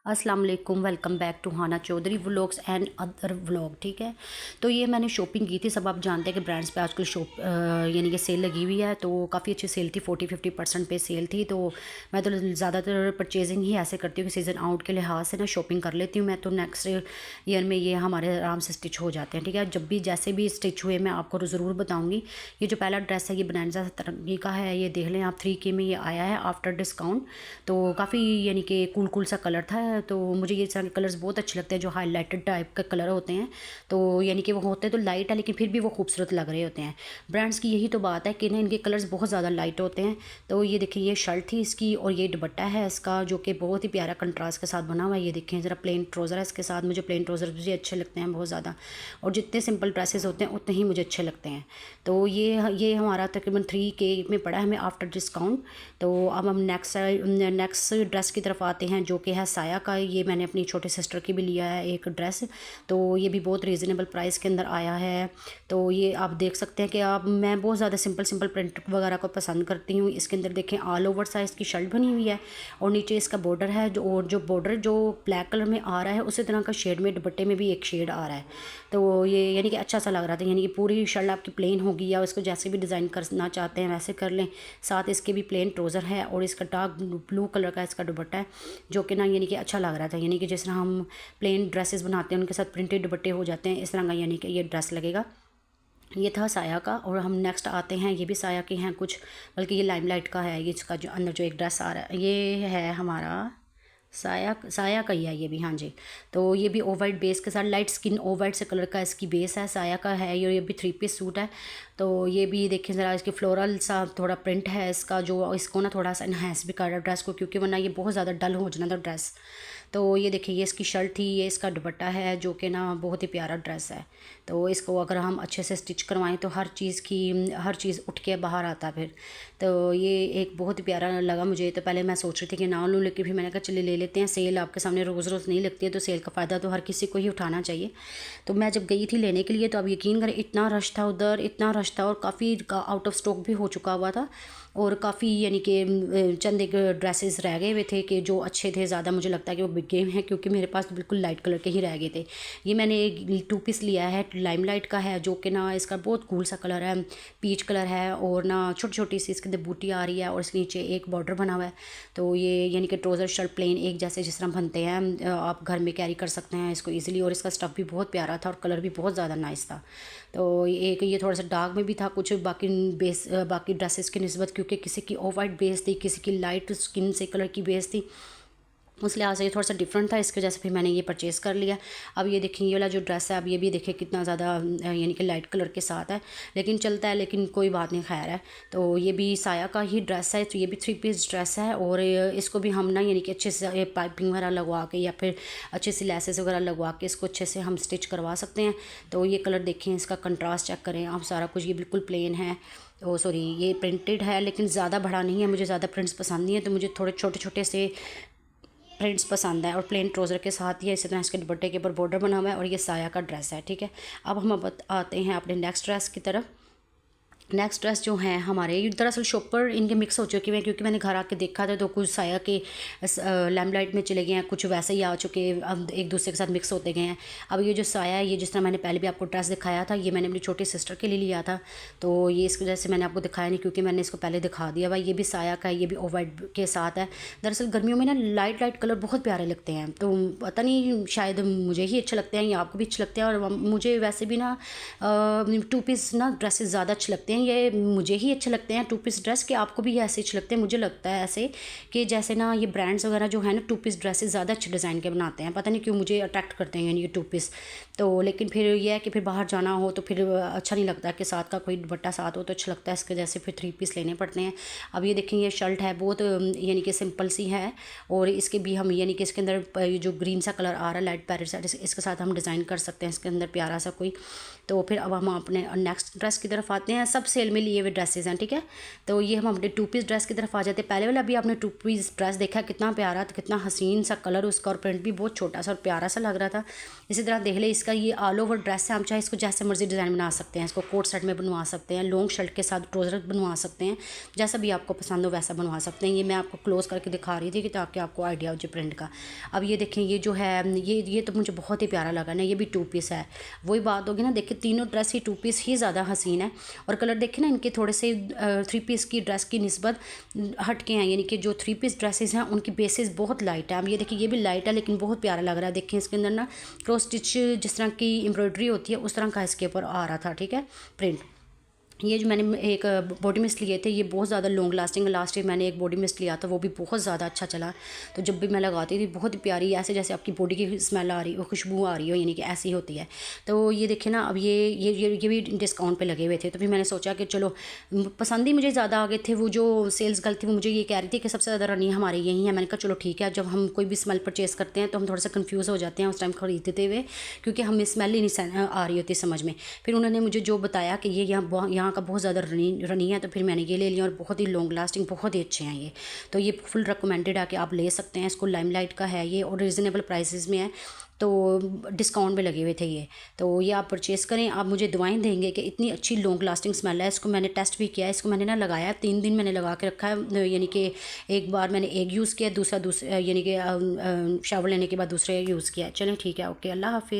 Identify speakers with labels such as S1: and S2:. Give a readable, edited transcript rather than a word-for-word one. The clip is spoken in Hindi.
S1: अस्सलाम वालेकुम, welcome back to Hana Chaudhry vlogs and other vlog. ठीक है, तो ये मैंने शॉपिंग की थी। सब आप जानते हैं कि ब्रांड्स पे आजकल यानी कि सेल लगी हुई है, तो काफ़ी अच्छी सेल थी, 40-50% पे सेल थी। तो मैं तो ज़्यादातर परचेजिंग ही ऐसे करती हूँ कि सीज़न आउट के लिहाज से ना शॉपिंग कर लेती हूँ मैं। तो नेक्स्ट ईयर में ये हमारे आराम से स्टिच हो जाते हैं। ठीक है, जब भी जैसे भी स्टिच हुए मैं आपको ज़रूर बताऊँगी। ये जो पहला ड्रेस है ये बनारसा तरंगी का है, ये देख लें आप, 3K में ये आया है आफ्टर डिस्काउंट। तो काफ़ी यानी कि कूल सा कलर था। तो मुझे ये सारे कलर्स बहुत अच्छे लगते हैं जो हाईलाइटेड टाइप के कलर होते हैं। तो यानी कि वो होते तो लाइट है लेकिन फिर भी वो खूबसूरत लग रहे होते हैं। ब्रांड्स की यही तो बात है कि ना इनके कलर्स बहुत ज़्यादा लाइट होते हैं। तो ये देखिए, ये शर्ट थी इसकी और ये दुपट्टा है इसका जो कि बहुत ही प्यारा कंट्रास्ट के साथ बना हुआ है। ये देखें ज़रा, प्लेन ट्राउज़र है इसके साथ। मुझे प्लेन ट्राउज़र भी अच्छे लगते हैं बहुत ज़्यादा, और जितने सिंपल ड्रेसेस होते हैं उतने ही मुझे अच्छे लगते हैं। तो ये हमारा तकरीबन 3K में पड़ा है हमें आफ्टर डिस्काउंट। तो अब हम नेक्स्ट ड्रेस की तरफ आते हैं जो कि है साया का। ये मैंने अपनी छोटी सिस्टर की भी लिया है एक ड्रेस। तो ये भी बहुत रीज़नेबल प्राइस के अंदर आया है। तो ये आप देख सकते हैं कि मैं बहुत ज़्यादा सिंपल प्रिंट वगैरह को पसंद करती हूँ। इसके अंदर देखें ऑल ओवर साइज़ की शर्ट बनी हुई है और नीचे इसका बॉर्डर है जो बॉर्डर जो ब्लैक कलर में आ रहा है उसी तरह का शेड में दुपट्टे में भी एक शेड आ रहा है। तो ये यानी कि अच्छा सा लग रहा था। यानी कि पूरी शर्ट आपकी प्लेन होगी या उसको जैसे भी डिज़ाइन करना चाहते हैं वैसे कर लें। साथ इसके भी प्लेन ट्राउज़र है और इसका डार्क ब्लू कलर का इसका दुपट्टा है जो कि ना यानी कि अच्छा लग रहा था। यानी कि जिस तरह हम प्लेन ड्रेसेस बनाते हैं उनके साथ प्रिंटेड दुपट्टे हो जाते हैं, इस तरह का यानी कि ये ड्रेस लगेगा। ये था साया का। और हम नेक्स्ट आते हैं, ये भी साया के हैं कुछ, बल्कि ये लाइमलाइट का है। ये इसका जो अंदर जो एक ड्रेस आ रहा है ये है हमारा साया का ही है ये भी। हाँ जी, तो ये भी ऑफ वाइट बेस के साथ, लाइट स्किन ऑफ वाइट से कलर का इसकी बेस है, साया का है ये भी 3 पीस सूट है। तो ये भी देखिए ज़रा, इसकी फ्लोरल सा थोड़ा प्रिंट है इसका जो इसको ना थोड़ा सा इन्हेंस भी कर रहा है ड्रेस को, क्योंकि वरना ये बहुत ज़्यादा डल हो जाना था ड्रेस। तो ये देखिए, ये इसकी शर्ट थी, ये इसका दुपट्टा है जो कि ना बहुत ही प्यारा ड्रेस है। तो इसको अगर हम अच्छे से स्टिच करवाएं तो हर चीज़ उठ के बाहर आता फिर। तो ये एक बहुत ही प्यारा लगा मुझे। तो पहले मैं सोच रही थी कि ना लूँ, लेकिन फिर मैंने कहा चलिए ले लेते हैं। सेल आपके सामने रोज़ रोज़ नहीं लगती है, तो सेल का फ़ायदा तो हर किसी को ही उठाना चाहिए। तो मैं जब गई थी लेने के लिए तो अब यकीन करें इतना रश था उधर, इतना रश था, और काफ़ी आउट ऑफ स्टॉक भी हो चुका हुआ था। और काफ़ी यानी कि चंद एक ड्रेसेस रह गए हुए थे कि जो अच्छे थे ज़्यादा, मुझे लगता है कि वो बिक गए हैं, क्योंकि मेरे पास तो बिल्कुल लाइट कलर के ही रह गए थे। ये मैंने एक 2 पीस लिया है, लाइमलाइट का है जो कि ना इसका बहुत कूल सा कलर है, पीच कलर है, और ना छोटी छोटी सी इसके अंदर बूटी आ रही है और इसके नीचे एक बॉर्डर बना हुआ है। तो ये यानी कि ट्राउज़र शर्ट प्लेन एक जैसे जिस तरह बनते हैं आप घर में कैरी कर सकते हैं इसको ईजिली। और इसका स्टफ़ भी बहुत प्यारा था और कलर भी बहुत ज़्यादा नाइस था। तो एक ये थोड़ा सा डार्क में भी था कुछ बाकी ड्रेसेस की निस्बत, क्योंकि किसी की ऑफ वाइट बेस थी, किसी की लाइट स्किन से कलर की बेस थी, उस लिहाज से ये थोड़ा सा डिफरेंट था, इसकी वजह से फिर मैंने ये परचेज़ कर लिया। अब ये देखिए, ये वाला जो ड्रेस है अब ये भी देखिए कितना ज़्यादा यानी कि लाइट कलर के साथ है, लेकिन चलता है, लेकिन कोई बात नहीं, खैर है। तो ये भी साया का ही ड्रेस है। तो ये भी 3 पीस ड्रेस है और इसको भी हम ना यानी कि अच्छे से पाइपिंग वगैरह लगवा के या फिर अच्छे से लेसेस वगैरह लगवा के इसको अच्छे से हम स्टिच करवा सकते हैं। तो ये कलर देखें, इसका कंट्रास्ट चेक करें आप, सारा कुछ ये बिल्कुल प्लेन है। ओ सॉरी, ये प्रिंटेड है लेकिन ज़्यादा बड़ा नहीं है, मुझे ज़्यादा प्रिंट्स पसंद नहीं है, तो मुझे थोड़े छोटे छोटे से प्रिंट्स पसंद है। और प्लेन ट्राउज़र के साथ ही इसी तरह इसके दुपट्टे के ऊपर बॉर्डर बना हुआ है और ये साया का ड्रेस है। ठीक है, अब हम आते हैं अपने नेक्स्ट ड्रेस की तरफ। नेक्स्ट ड्रेस जो है हमारे, ये दरअसल शॉपर इनके मिक्स हो चुके हैं, क्योंकि मैंने घर आके देखा था तो कुछ साया के लैम्पलाइट में चले गए हैं, कुछ वैसे ही आ चुके, अब एक दूसरे के साथ मिक्स होते गए हैं। अब ये जो साया है, ये जिस तरह मैंने पहले भी आपको ड्रेस दिखाया था, ये मैंने अपनी छोटी सिस्टर के लिए लिया था। तो ये इस वजह से मैंने आपको दिखाया नहीं, क्योंकि मैंने इसको पहले दिखा दिया भाई। ये भी साया का है, ये भी ऑफ वाइट के साथ है। दरअसल गर्मियों में ना लाइट लाइट कलर बहुत प्यारे लगते हैं, तो पता नहीं शायद मुझे ही अच्छे लगते हैं या आपको भी अच्छे लगते हैं। और मुझे वैसे भी ना 2 पीस ना ड्रेसेस ज़्यादा अच्छे लगते हैं, ये मुझे ही अच्छे लगते हैं 2 पीस ड्रेस, कि आपको भी ऐसे अच्छे लगते हैं। मुझे लगता है ऐसे कि जैसे ना ये ब्रांड्स वगैरह जो है ना 2 पीस ड्रेसेस ज़्यादा अच्छे डिज़ाइन के बनाते हैं, पता नहीं क्यों मुझे अट्रैक्ट करते हैं ये 2 पीस। तो लेकिन फिर यह है कि फिर बाहर जाना हो तो फिर अच्छा नहीं लगता कि साथ का कोई दुपट्टा साथ हो तो अच्छा लगता है, इसके जैसे फिर 3 पीस लेने पड़ते हैं। अब ये देखें, ये शर्ट है बहुत यानी कि सिंपल सी है, और इसके भी हम यानी कि इसके अंदर जो ग्रीन सा कलर आ रहा है लाइट पैरेट सा, इसके साथ हम डिज़ाइन कर सकते हैं इसके अंदर प्यारा सा कोई। तो फिर अब हम अपने नेक्स्ट ड्रेस की तरफ आते हैं। सब सेल में लिए हुए ड्रेसेस हैं, ठीक है। तो ये हम अपने 2 पीस ड्रेस की तरफ आ जाते हैं। पहले वाला भी आपने 2 पीस ड्रेस देखा, कितना प्यारा, तो कितना हसीन सा कलर उसका, और प्रिंट भी बहुत छोटा सा और प्यारा सा लग रहा था। इसी तरह देख ले, इसका ये ऑल ओवर ड्रेस है, हम चाहे इसको जैसे मर्जी डिज़ाइन बना सकते हैं, इसको कोट सेट में बनवा सकते हैं, लॉन्ग शर्ट के साथ ट्राउज़र बनवा सकते हैं, जैसा भी आपको पसंद हो वैसा बनवा सकते हैं। ये मैं आपको क्लोज करके दिखा रही थी कि ताकि आपको आइडिया हो जाए प्रिंट का। अब ये देखें, ये जो है ये तो मुझे बहुत ही प्यारा लगा ना, ये भी 2 पीस है। वही बात होगी ना, देखिए तीनों ड्रेस ही 2 पीस ही ज़्यादा हसीन है, और कलर देखें ना इनके थोड़े से 3 पीस की ड्रेस की निस्बत हट के हैं, यानी कि जो 3 पीस ड्रेसेस हैं उनकी बेसिस बहुत लाइट है। अब ये देखिए, ये भी लाइट है लेकिन बहुत प्यारा लग रहा है। देखें इसके अंदर ना क्रॉस स्टिच जिस तरह की एम्ब्रॉयडरी होती है उस तरह का इसके ऊपर आ रहा था, ठीक है, प्रिंट। ये जो मैंने एक बॉडी मिस्ट लिए थे, ये बहुत ज़्यादा लॉन्ग लास्टिंग। लास्ट ईयर मैंने एक बॉडी मिस्ट लिया था, वो भी बहुत ज़्यादा अच्छा चला। तो जब भी मैं लगाती थी बहुत ही प्यारी, ऐसे जैसे आपकी बॉडी की स्मेल आ रही हो, खुशबू आ रही हो, यानी कि ऐसी होती है। तो ये देखिए ना, अब ये भी डिस्काउंट पे लगे हुए थे, तो फिर मैंने सोचा कि चलो, पसंद ही मुझे ज़्यादा आ गए थे। वो जो सेल्स गर्ल थी वो मुझे ये कह रही थी कि सबसे ज़्यादा रनिंग हमारी यही है। मैंने कहा चलो ठीक है, जब हम कोई भी स्मेल परचेज़ करते हैं तो हम थोड़ा सा कन्फ्यूज़ हो जाते हैं उस टाइम खरीदते हुए, क्योंकि हमें स्मेल ही नहीं आ रही होती समझ में। फिर उन्होंने मुझे जो बताया कि ये यहाँ का बहुत ज़्यादा रनी है, तो फिर मैंने ये ले लिया, और बहुत ही लॉन्ग लास्टिंग, बहुत ही अच्छे हैं ये। तो ये फुल रिकमेंडेड है कि आप ले सकते हैं इसको। लाइमलाइट का है ये, और रीज़नेबल प्राइसेस में है, तो डिस्काउंट में लगे हुए थे ये। तो ये आप परचेज़ करें। आप मुझे दुआएं देंगे कि इतनी अच्छी लॉन्ग लास्टिंग स्मेल है। इसको मैंने टेस्ट भी किया है, इसको मैंने ना लगाया 3 दिन मैंने लगा के रखा है, यानी कि एक बार मैंने एक यूज़ किया, दूसरा यानी कि शावर लेने के बाद दूसरे यूज़ किया। चलें ठीक है, ओके, अल्लाह हाफिज़।